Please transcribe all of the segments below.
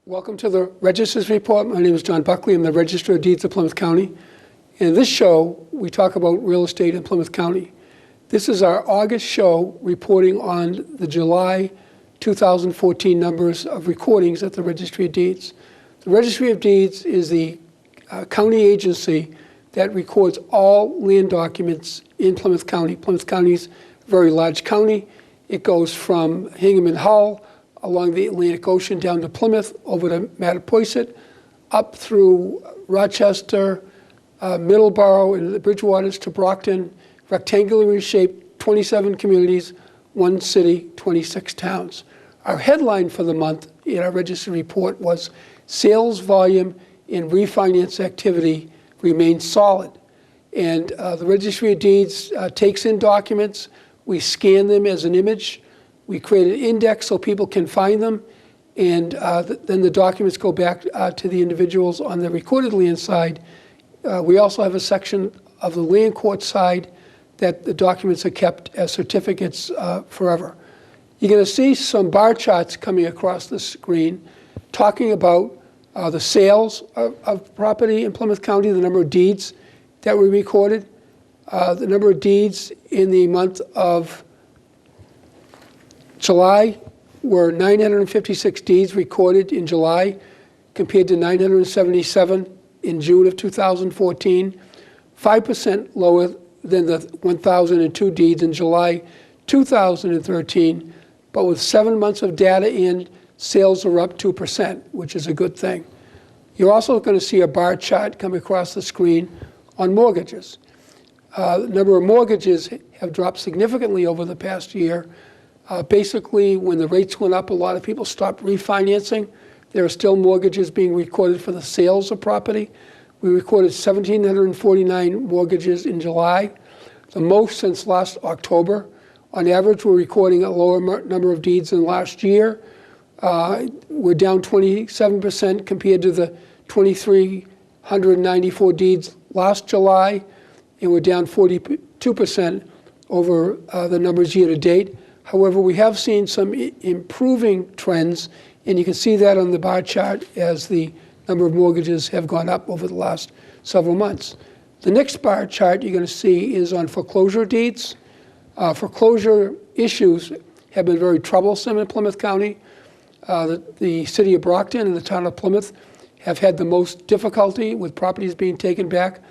Welcome to the Register's Report. My name is John Buckley. I'm the Register of Deeds of Plymouth County. In this show, we talk about real estate in Plymouth County. This is our August show reporting on the July 2014 numbers of recordings at the Registry of Deeds. The Registry of Deeds is the county agency that records all land documents in Plymouth County. Plymouth County is a very large county. It goes from Hingham and Hull along the Atlantic Ocean down to Plymouth, over to Mattapoisett, up through Rochester, Middleborough, and the Bridgewaters to Brockton, rectangularly shaped 27 communities, 1 city, 26 towns. Our headline for the month in our registry report was sales volume and refinance activity remains solid. And the Registry of Deeds takes in documents. We scan them as an image. We create an index so people can find them, and then the documents go back to the individuals on the recorded land side. We also have a section of the land court side that the documents are kept as certificates forever. You're going to see some bar charts coming across the screen talking about the sales of property in Plymouth County, the number of deeds that were recorded, the number of deeds in the month of July were 956 deeds recorded in July compared to 977 in June of 2014, 5% lower than the 1,002 deeds in July 2013, but with 7 months of data in, sales are up 2%, which is a good thing. You're also going to see a bar chart come across the screen on mortgages. The number of mortgages have dropped significantly over the past year. Basically, when the rates went up, a lot of people stopped refinancing. There are still mortgages being recorded for the sales of property. We recorded 1,749 mortgages in July, the most since last October. On average, we're recording a lower number of deeds than last year. We're down 27% compared to the 2,394 deeds last July, and we're down 42% over the numbers year to date. However, we have seen some improving trends, and you can see that on the bar chart as the number of mortgages have gone up over the last several months. The next bar chart you're going to see is on foreclosure deeds. Foreclosure issues have been very troublesome in Plymouth County. The city of Brockton and the town of Plymouth have had the most difficulty with properties being taken back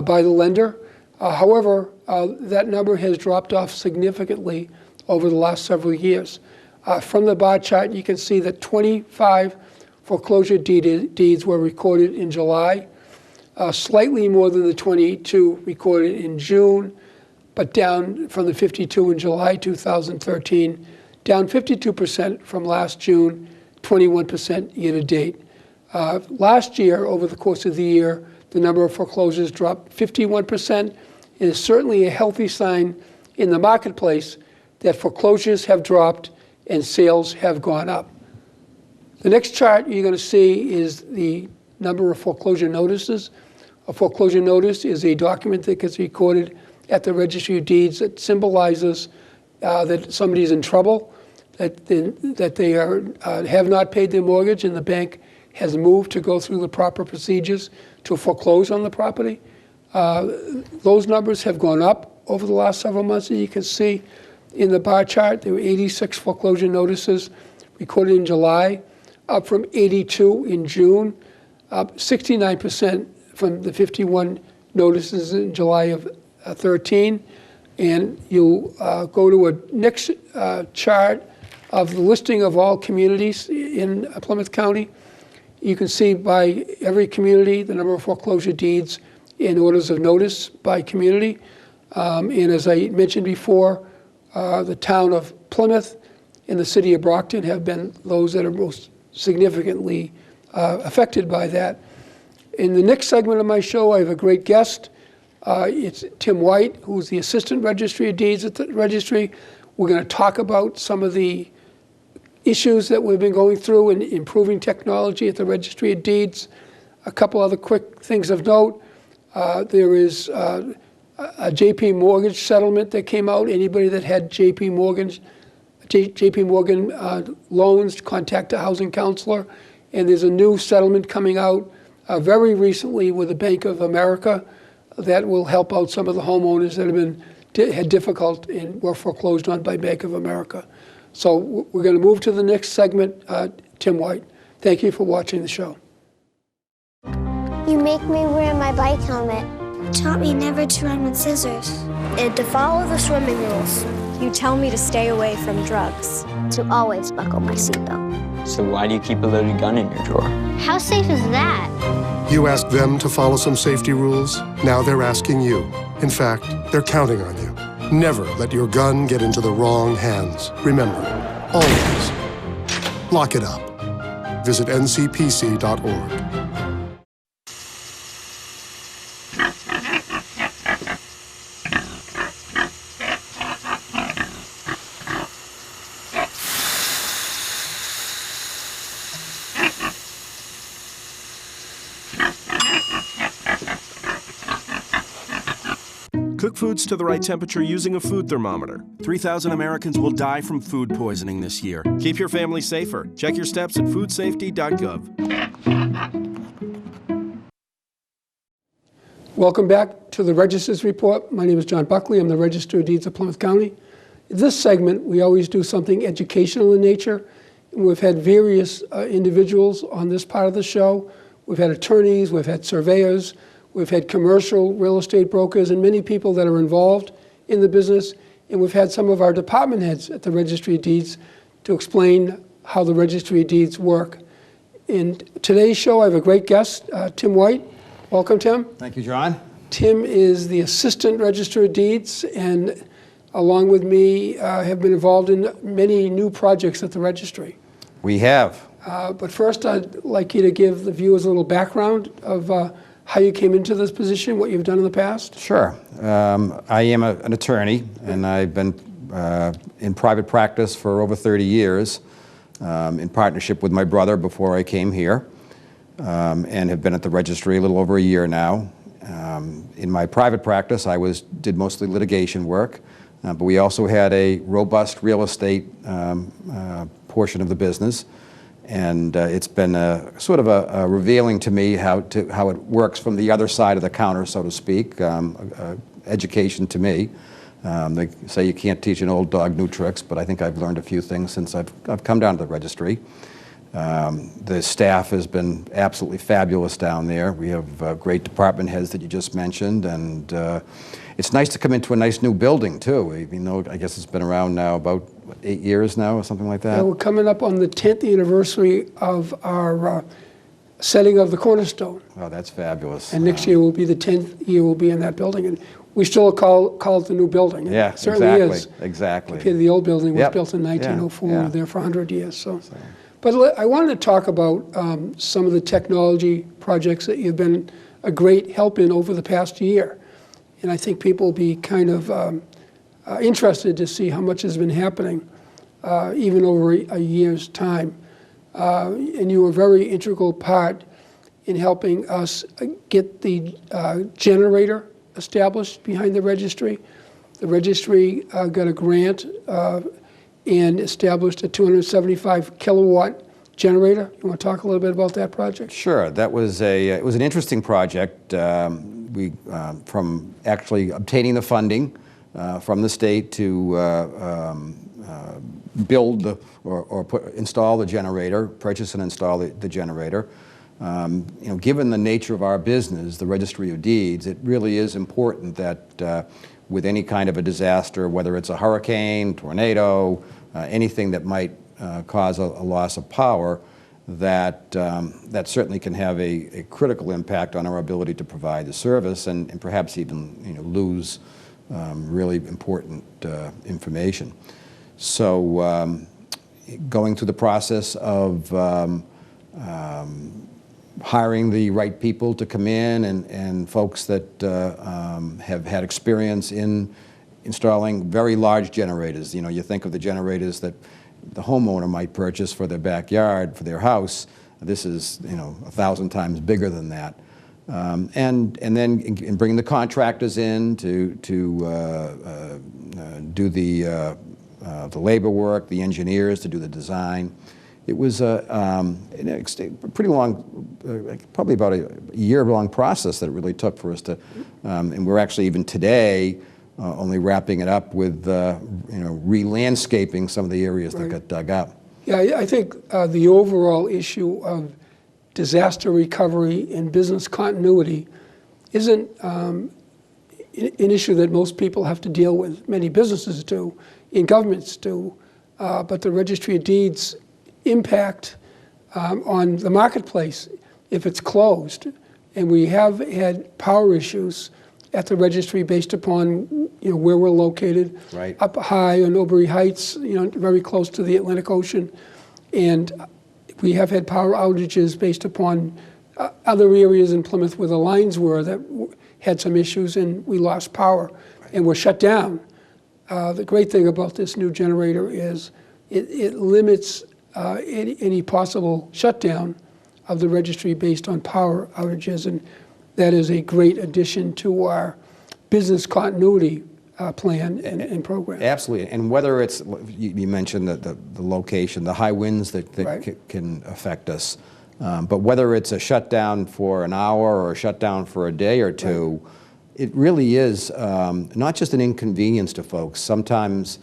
by the lender. However, that number has dropped off significantly over the last several years. From the bar chart, you can see that 25 foreclosure deeds were recorded in July, slightly more than the 22 recorded in June, but down from the 52 in July 2013, down 52% from last June, 21% year to date. Last year, over the course of the year, the number of foreclosures dropped 51%. It is certainly a healthy sign in the marketplace that foreclosures have dropped and sales have gone up. The next chart you're going to see is the number of foreclosure notices. A foreclosure notice is a document that gets recorded at the Registry of Deeds that symbolizes that somebody's in trouble, that they have not paid their mortgage and the bank has moved to go through the proper procedures to foreclose on the property. Those numbers have gone up over the last several months, and you can see in the bar chart, there were 86 foreclosure notices recorded in July, up from 82 in June, up 69% from the 51 notices in July of 13. And you'll go to a next chart of the listing of all communities in Plymouth County. You can see by every community the number of foreclosure deeds and orders of notice by community. And as I mentioned before, the town of Plymouth and the city of Brockton have been those that are most significantly affected by that. In the next segment of my show, I have a great guest. It's Tim White, who's the Assistant Registry of Deeds at the Registry. We're going to talk about some of the issues that we've been going through in improving technology at the Registry of Deeds. A couple other quick things of note. There is a JP Morgan settlement that came out. Anybody that had JP Morgan loans, contact a housing counselor And there's a new settlement coming out very recently with the Bank of America that will help out some of the homeowners that have had difficult and were foreclosed on by Bank of America. So we're going to move to the next segment. Tim White, thank you for watching the show. You make me wear my bike helmet. You taught me never to run with scissors. And to follow the swimming rules. You tell me to stay away from drugs. To always buckle my seatbelt. So why do you keep a loaded gun in your drawer? How safe is that? You asked them to follow some safety rules. Now they're asking you. In fact, they're counting on you. Never let your gun get into the wrong hands. Remember, always lock it up. Visit ncpc.org. Cook foods to the right temperature using a food thermometer. 3,000 Americans will die from food poisoning this year. Keep your family safer. Check your steps at foodsafety.gov. Welcome back to the Register's Report. My name is John Buckley. I'm the Register of Deeds of Plymouth County. In this segment, we always do something educational in nature. We've had various individuals on this part of the show. We've had attorneys, we've had surveyors, we've had commercial real estate brokers, and many people that are involved in the business. And we've had some of our department heads at the Registry of Deeds to explain how the Registry of Deeds work. In today's show, I have a great guest, Tim White. Welcome, Tim. Thank you, John. Tim is the Assistant Register of Deeds, and along with me, have been involved in many new projects at the Registry. We have. But first, I'd like you to give the viewers a little background of how you came into this position, what you've done in the past. Sure. I am an attorney, and I've been in private practice for over 30 years in partnership with my brother before I came here, and have been at the Registry a little over a year now. In my private practice, I did mostly litigation work, but we also had a robust real estate portion of the business. And it's been sort of a revealing to me how it works from the other side of the counter, so to speak. Education to me. They say you can't teach an old dog new tricks, but I think I've learned a few things since I've come down to the Registry. The staff has been absolutely fabulous down there. We have great department heads that you just mentioned, and it's nice to come into a nice new building too. Even though I guess it's been around now about 8 years now, or something like that. Yeah, we're coming up on the 10th anniversary of our setting of the cornerstone. Oh, that's fabulous. And next year will be the 10th year we'll be in that building. And we still call it the new building. Yeah, it certainly is. Exactly. Compared to the old building, was built in 1904. We were there for 100 years. So. But I wanted to talk about some of the technology projects that you've been a great help in over the past year. And I think people will be kind of interested to see how much has been happening even over a year's time. And you were a very integral part in helping us get the generator established behind the Registry. The Registry got a grant and established a 275 kilowatt generator. You want to talk a little bit about that project? Sure. That was it was an interesting project. From actually obtaining the funding from the state to build install the generator, purchase and install the generator. Given the nature of our business, the Registry of Deeds, it really is important that with any kind of a disaster, whether it's a hurricane, tornado, anything that might cause a loss of power, that certainly can have a critical impact on our ability to provide the service and perhaps even lose really important information. So going through the process of hiring the right people to come in and folks that have had experience in installing very large generators. You think of the generators that the homeowner might purchase for their backyard, for their house. This is 1,000 times bigger than that. And then in bringing the contractors in to do the labor work, the engineers to do the design, it was a pretty long, probably about a year-long process that it really took for us to, and we're actually even today only wrapping it up with, re-landscaping some of the areas that got dug up. Yeah, I think the overall issue of disaster recovery and business continuity isn't an issue that most people have to deal with. Many businesses do, and governments do, but the Registry of Deeds impact on the marketplace if it's closed. And we have had power issues at the registry based upon where we're located, Right. up high on Oberry Heights, very close to the Atlantic Ocean, and we have had power outages based upon other areas in Plymouth where the lines were that had some issues, and we lost power and were shut down. The great thing about this new generator is it limits any possible shutdown of the registry based on power outages, and that is a great addition to our business continuity plan and program. Absolutely, and whether it's, you mentioned the location, the high winds that Right. can affect us, but whether it's a shutdown for an hour or a shutdown for a day or two, it really is not just an inconvenience to folks. Sometimes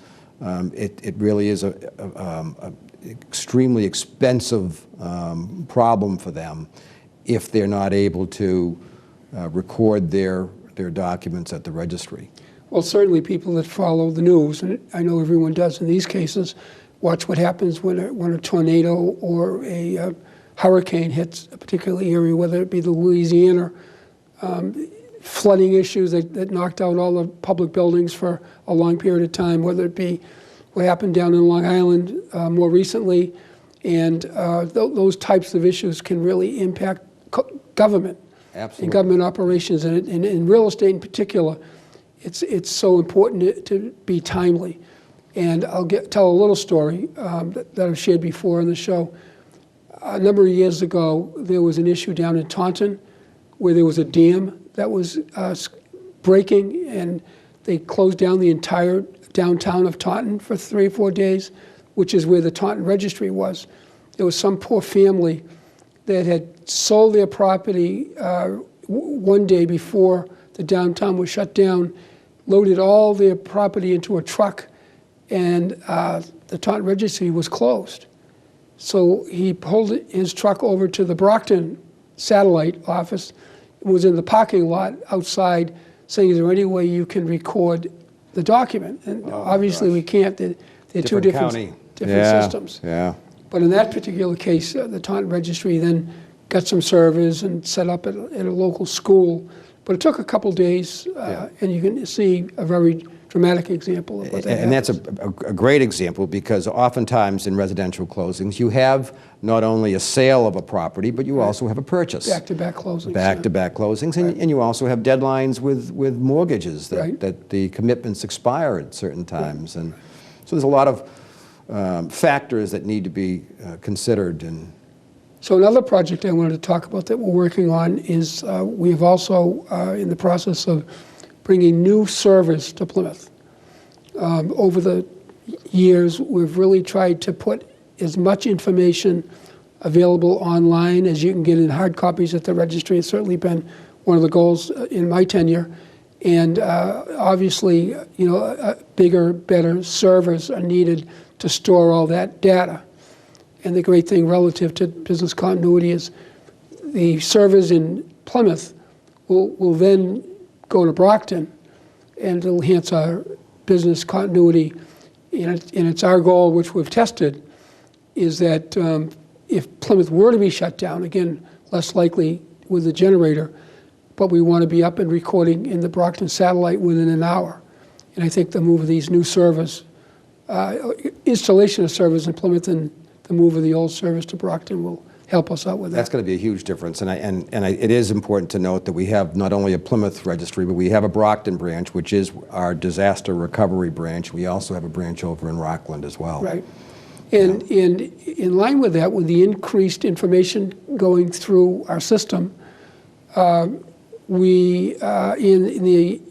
it really is a extremely expensive problem for them if they're not able to record their documents at the registry. Well, certainly people that follow the news, and I know everyone does in these cases, watch what happens when a tornado or a hurricane hits a particular area, whether it be the Louisiana flooding issues that knocked out all the public buildings for a long period of time, whether it be what happened down in Long Island more recently, and those types of issues can really impact government. Absolutely. And government operations, and in real estate in particular. It's so important to be timely. And I'll tell a little story that I've shared before on the show. A number of years ago, there was an issue down in Taunton where there was a dam that was breaking, and they closed down the entire downtown of Taunton for 3 or 4 days, which is where the Taunton Registry was. There was some poor family that had sold their property one day before the downtown was shut down, loaded all their property into a truck, and the Taunton Registry was closed. So he pulled his truck over to the Brockton satellite office, was in the parking lot outside saying, is there any way you can record the document? And obviously we can't. They're two different county. systems. Yeah. But in that particular case, the Taunton Registry then got some servers and set up at a local school. But it took a couple days, and you can see a very dramatic example of what that And that's happens. a great example, because oftentimes in residential closings, you have not only a sale of a property, but you also have a purchase. Back-to-back closings. Back-to-back closings, and you also have deadlines with mortgages Right. that the commitments expire at certain times. And so there's a lot of factors that need to be considered. And So another project I wanted to talk about that we're working on is we have also in the process of bringing new servers to Plymouth. Over the years, we've really tried to put as much information available online as you can get in hard copies at the registry. It's certainly been one of the goals in my tenure. And obviously, bigger, better servers are needed to store all that data. And the great thing relative to business continuity is the servers in Plymouth will then go to Brockton, and it'll enhance our business continuity. And it's our goal, which we've tested, is that if Plymouth were to be shut down, again, less likely with the generator, but we want to be up and recording in the Brockton satellite within an hour. And I think the move of these new servers, installation of servers in Plymouth and the move of the old servers to Brockton will help us out with that. that's going to be a huge difference. And it is important to note that we have not only a Plymouth registry, but we have a Brockton branch, which is our disaster recovery branch. We also have a branch over in Rockland as well. Right. And in line with that, with the increased information going through our system, we, in the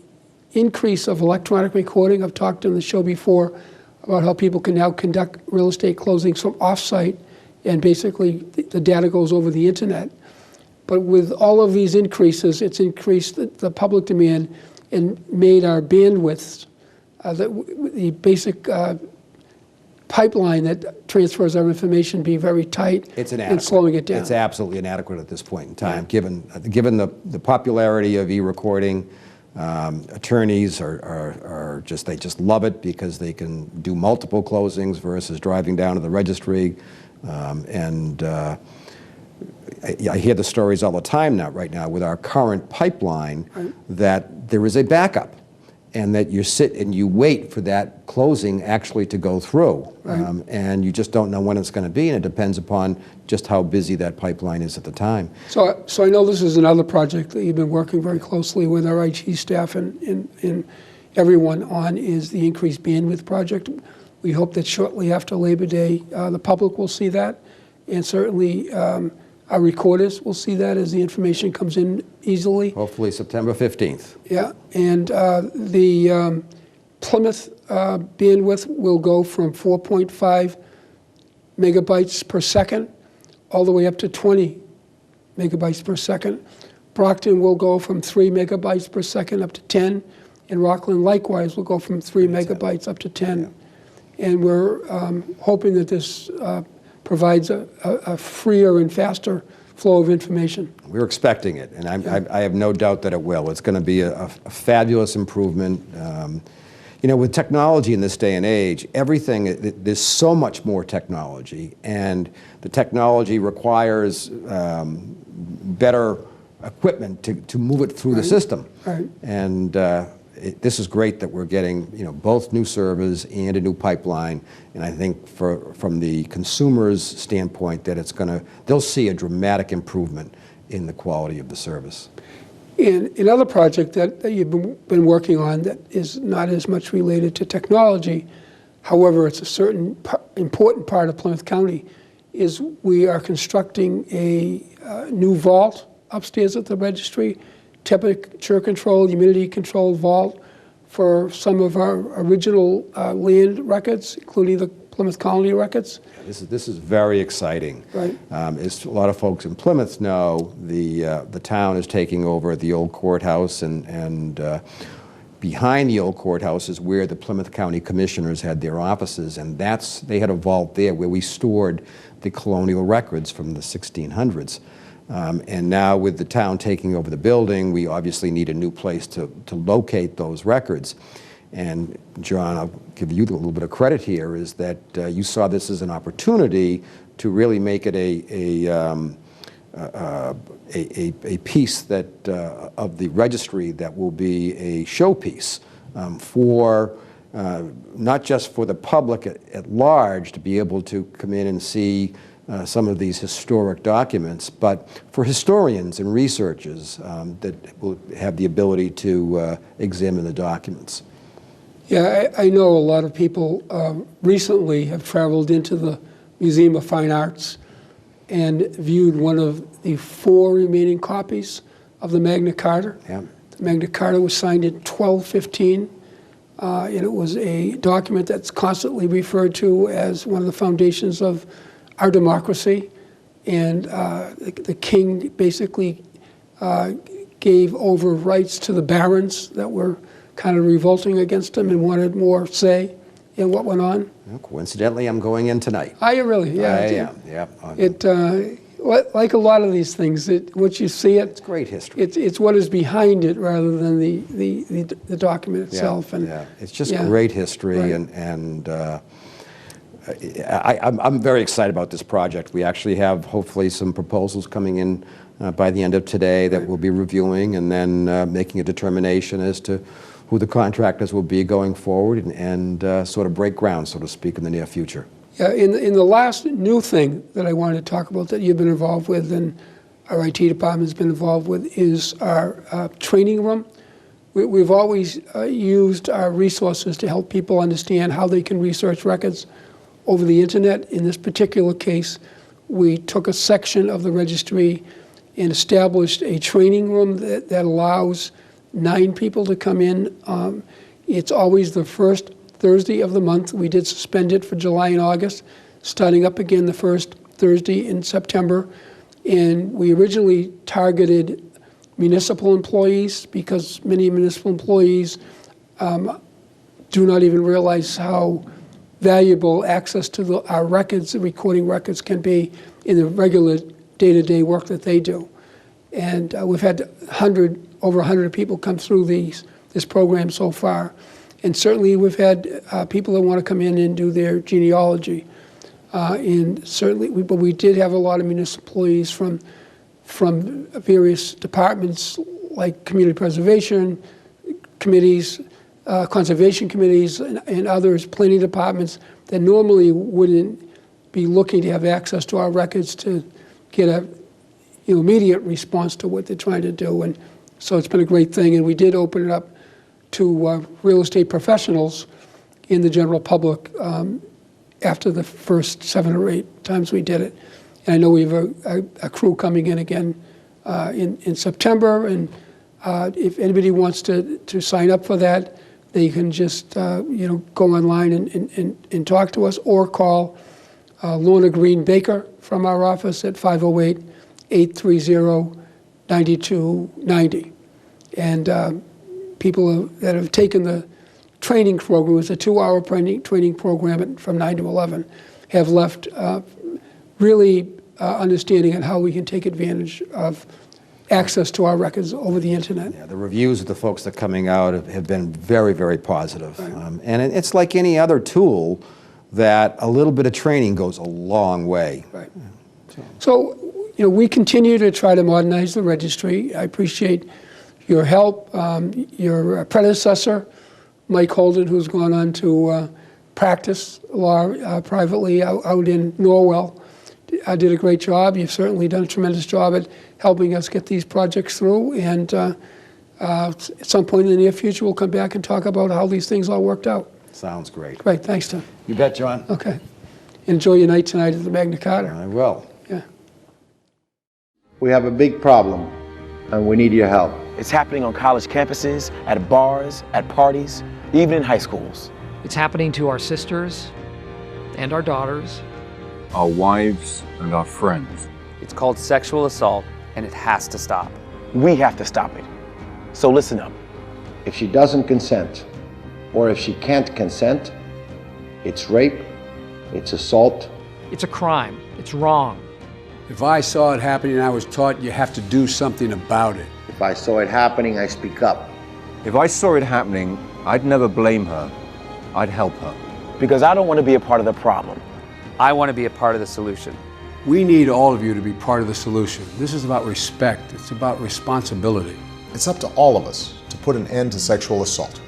increase of electronic recording, I've talked on the show before about how people can now conduct real estate closings from off-site and basically the data goes over the internet. But with all of these increases, it's increased the public demand and made our bandwidths, the basic pipeline that transfers our information, be very tight. It's inadequate. And slowing it down. It's absolutely inadequate at this point in time, given the popularity of e-recording. Attorneys are just, they just love it because they can do multiple closings versus driving down to the registry. I hear the stories all the time right now with our current pipeline, that there is a backup, and that you sit and you wait for that closing actually to go through. And you just don't know when it's going to be, and it depends upon just how busy that pipeline is at the time. So I know this is another project that you've been working very closely with our IT staff and everyone on, is the increased bandwidth project. We hope that shortly after Labor Day, the public will see that, and certainly our recorders will see that as the information comes in easily. Hopefully September 15th. Yeah, and the Plymouth bandwidth will go from 4.5 megabytes per second all the way up to 20 megabytes per second. Brockton will go from 3 megabytes per second up to 10, and Rockland likewise will go from 3 megabytes up to 10. Yeah. And we're hoping that this provides a freer and faster flow of information. We're expecting it, and I have no doubt that it will. It's going to be a fabulous improvement. You know, with technology in this day and age, there's so much more technology, and the technology requires better equipment to move it through the system. And this is great that we're getting, both new servers and a new pipeline, and I think from the consumer's standpoint that they'll see a dramatic improvement in the quality of the service. And another project that you've been working on that is not as much related to technology, however, it's a certain important part of Plymouth County, is we are constructing a new vault upstairs at the registry, temperature-controlled, humidity-controlled vault for some of our original land records, including the Plymouth Colony records. Yeah, this is very exciting. Right. As a lot of folks in Plymouth know, the town is taking over the old courthouse, and behind the old courthouse is where the Plymouth County Commissioners had their offices, and they had a vault there where we stored the colonial records from the 1600s. And now with the town taking over the building, we obviously need a new place to locate those records. And John, I'll give you a little bit of credit here, is that you saw this as an opportunity to really make it a piece that of the registry that will be a showpiece for not just for the public at large to be able to come in and see some of these historic documents, but for historians and researchers that will have the ability to examine the documents. Yeah, I know a lot of people recently have traveled into the Museum of Fine Arts and viewed one of the 4 remaining copies of the Magna Carta. Yeah. The Magna Carta was signed in 1215, and it was a document that's constantly referred to as one of the foundations of our democracy. And the king basically gave over rights to the barons that were kind of revolting against him and wanted more say in what went on. Well, coincidentally, I'm going in tonight. Are you really? Yeah. I am, yeah. Like a lot of these things, once you see it, It's great history. it's what is behind it rather than the document itself. Yeah, it's just great history, Right. and I'm very excited about this project. We actually have hopefully some proposals coming in by the end of today that we'll be reviewing, and then making a determination as to who the contractors will be going forward, and sort of break ground, so to speak, in the near future. Yeah, in the last new thing that I wanted to talk about that you've been involved with and our IT department's been involved with is our training room. We've always used our resources to help people understand how they can research records over the internet. In this particular case, we took a section of the registry and established a training room that allows 9 people to come in. It's always the first Thursday of the month. We did suspend it for July and August, starting up again the first Thursday in September. And we originally targeted municipal employees because many municipal employees do not even realize how valuable access to our records, the recording records, can be in the regular day-to-day work that they do. And we've had over 100 people come through this program so far. And certainly we've had people that want to come in and do their genealogy. And certainly, but we did have a lot of municipal employees from various departments like community preservation committees, conservation committees, and others, planning departments that normally wouldn't be looking to have access to our records to get a immediate response to what they're trying to do. And so it's been a great thing. And we did open it up to real estate professionals in the general public after the first 7 or 8 times we did it. And I know we have a crew coming in again in September. And if anybody wants to sign up for that, they can just go online and talk to us, or call Lorna Green Baker from our office at 508-830-9290. And people that have taken the training program, it's a 2-hour training program from 9 to 11, have left really understanding on how we can take advantage of access to our records over the internet. Yeah, the reviews of the folks that are coming out have been very, very positive. Right. And it's like any other tool that a little bit of training goes a long way. Right. So we continue to try to modernize the registry. I appreciate your help. Your predecessor, Mike Holden, who's gone on to practice law privately out in Norwell, did a great job. You've certainly done a tremendous job at helping us get these projects through. And at some point in the near future, we'll come back and talk about how these things all worked out. Sounds great. Great. Thanks, Tim. You bet, John. Okay. Enjoy your night tonight at the Magna Carta. I will. Yeah. We have a big problem, and we need your help. It's happening on college campuses, at bars, at parties, even in high schools. It's happening to our sisters and our daughters, our wives and our friends. It's called sexual assault, and it has to stop. We have to stop it. So listen up. If she doesn't consent, or if she can't consent, it's rape, it's assault. It's a crime. It's wrong. If I saw it happening, I was taught you have to do something about it. If I saw it happening, I speak up. If I saw it happening, I'd never blame her. I'd help her. Because I don't want to be a part of the problem. I want to be a part of the solution. We need all of you to be part of the solution. This is about respect. It's about responsibility. It's up to all of us to put an end to sexual assault.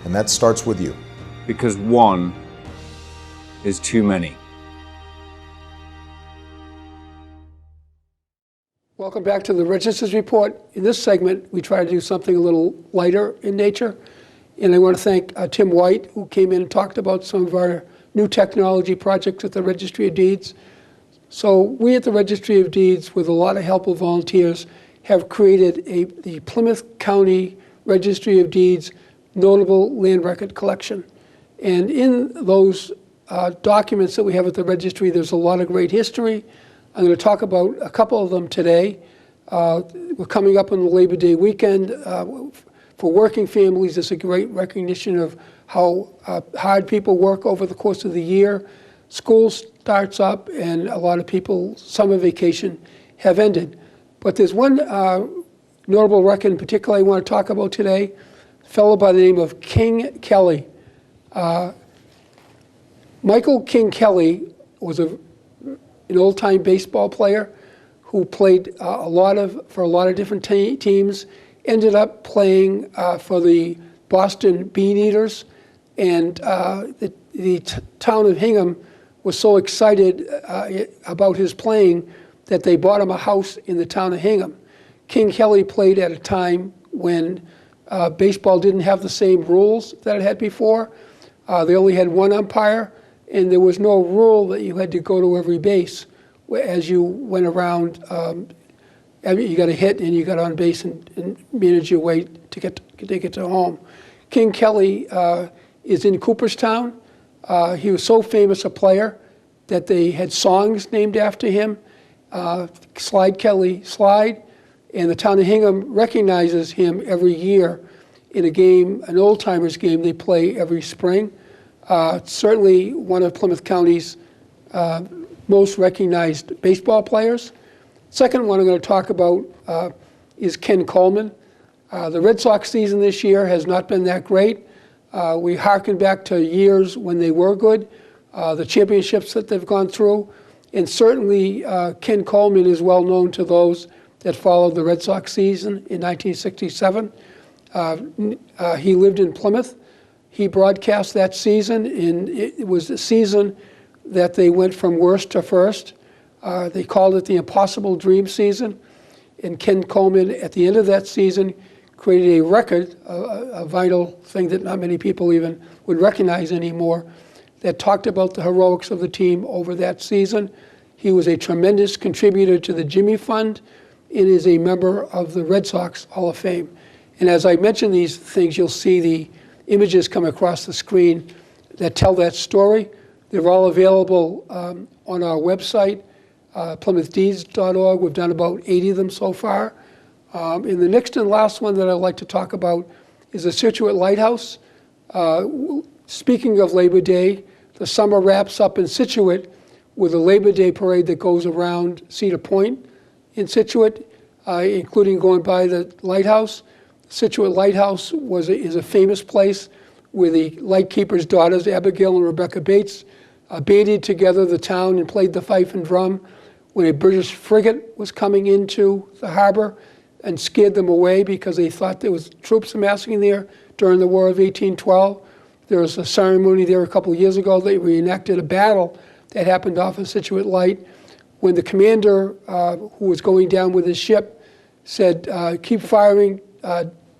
And that starts with you. Because one is too many. Welcome back to the Register's Report. In this segment, we try to do something a little lighter in nature. And I want to thank Tim White, who came in and talked about some of our new technology projects at the Registry of Deeds. So we at the Registry of Deeds, with a lot of help of volunteers, have created the Plymouth County Registry of Deeds Notable Land Record Collection. And in those documents that we have at the registry, there's a lot of great history. I'm going to talk about a couple of them today. We're coming up on the Labor Day weekend. For working families, there's a great recognition of how hard people work over the course of the year. School starts up, and a lot of people, summer vacation, have ended. But there's one notable record in particular I want to talk about today, a fellow by the name of King Kelly. Michael King Kelly was an old-time baseball player who played for a lot of different teams, ended up playing for the Boston Bean Eaters, and the town of Hingham was so excited about his playing that they bought him a house in the town of Hingham. King Kelly played at a time when baseball didn't have the same rules that it had before. They only had one umpire, and there was no rule that you had to go to every base as you went around. You got a hit and you got on base and manage your way to get to home. King Kelly is in Cooperstown. He was so famous a player that they had songs named after him, Slide Kelly Slide, and the town of Hingham recognizes him every year in a game, an old-timers game they play every spring. Certainly one of Plymouth County's most recognized baseball players. Second one I'm going to talk about is Ken Coleman. The Red Sox season this year has not been that great. We harken back to years when they were good, the championships that they've gone through, and certainly Ken Coleman is well known to those that followed the Red Sox season in 1967. He lived in Plymouth. He broadcast that season, and it was the season that they went from worst to first. They called it the Impossible Dream season, and Ken Coleman, at the end of that season, created a record, a vital thing that not many people even would recognize anymore, that talked about the heroics of the team over that season. He was a tremendous contributor to the Jimmy Fund and is a member of the Red Sox Hall of Fame. And as I mention these things, you'll see the images come across the screen that tell that story. They're all available on our website, PlymouthDeeds.org. We've done about 80 of them so far. And the next and last one that I'd like to talk about is the Scituate Lighthouse. Speaking of Labor Day, the summer wraps up in Scituate with a Labor Day parade that goes around Cedar Point in Scituate, including going by the lighthouse. Scituate Lighthouse is a famous place where the lightkeepers' daughters, Abigail and Rebecca Bates, banded together the town and played the fife and drum when a British frigate was coming into the harbor and scared them away because they thought there was troops amassing there during the War of 1812. There was a ceremony there a couple of years ago. They reenacted a battle that happened off of Scituate Light when the commander, who was going down with his ship, said, keep firing,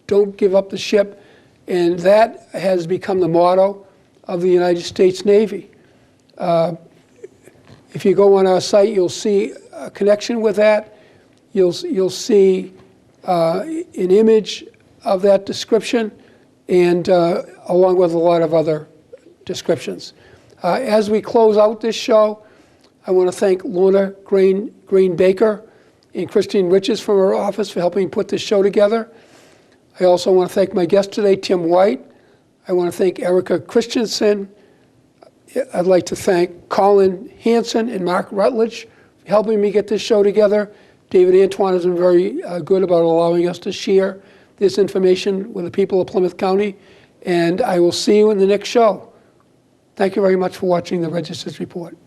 don't give up the ship. And that has become the motto of the United States Navy. If you go on our site, you'll see a connection with that. You'll see an image of that description, and along with a lot of other descriptions. As we close out this show, I want to thank Lorna Green Baker and Christine Riches from our office for helping put this show together. I also want to thank my guest today, Tim White. I want to thank Erica Christensen. I'd like to thank Colin Hanson and Mark Rutledge for helping me get this show together. David Antoine has been very good about allowing us to share this information with the people of Plymouth County. And I will see you in the next show. Thank you very much for watching the Register's Report.